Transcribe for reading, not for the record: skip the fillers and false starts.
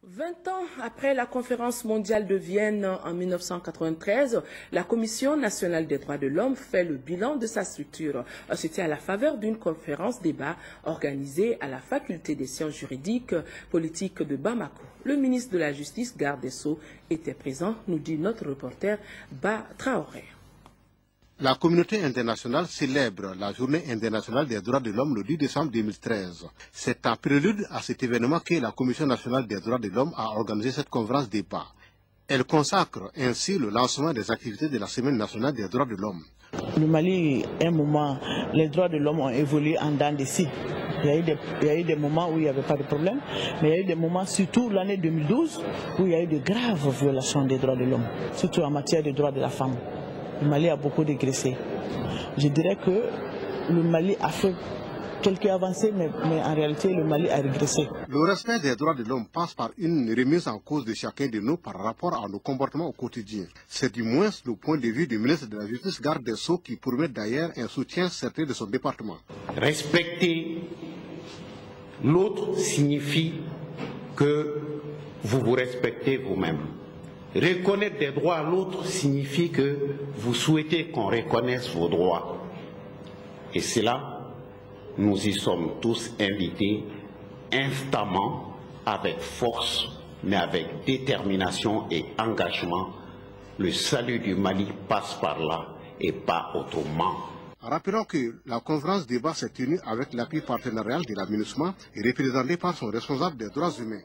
20 ans après la conférence mondiale de Vienne en 1993, la Commission nationale des droits de l'homme fait le bilan de sa structure. C'était à la faveur d'une conférence-débat organisée à la faculté des sciences juridiques politiques de Bamako. Le ministre de la Justice, garde des Sceaux, était présent, nous dit notre reporter Ba Traoré. La communauté internationale célèbre la Journée internationale des droits de l'homme le 10 décembre 2013. C'est en prélude à cet événement que la Commission nationale des droits de l'homme a organisé cette conférence débat. Elle consacre ainsi le lancement des activités de la Semaine nationale des droits de l'homme. Le Mali, un moment, les droits de l'homme ont évolué en dents de scie. Il y a eu des moments où il n'y avait pas de problème, mais il y a eu des moments, surtout l'année 2012, où il y a eu de graves violations des droits de l'homme, surtout en matière de droits de la femme. Le Mali a beaucoup dégraissé. Je dirais que le Mali a fait quelques avancées, mais en réalité, le Mali a régressé. Le respect des droits de l'homme passe par une remise en cause de chacun de nous par rapport à nos comportements au quotidien. C'est du moins le point de vue du ministre de la Justice, garde des Sceaux, qui promet d'ailleurs un soutien certain de son département. Respecter l'autre signifie que vous vous respectez vous-même. Reconnaître des droits à l'autre signifie que vous souhaitez qu'on reconnaisse vos droits. Et c'est là, nous y sommes tous invités instamment, avec force, mais avec détermination et engagement. Le salut du Mali passe par là et pas autrement. Rappelons que la conférence débat s'est tenue avec l'appui partenarial de la MINUSMA et représentée par son responsable des droits humains.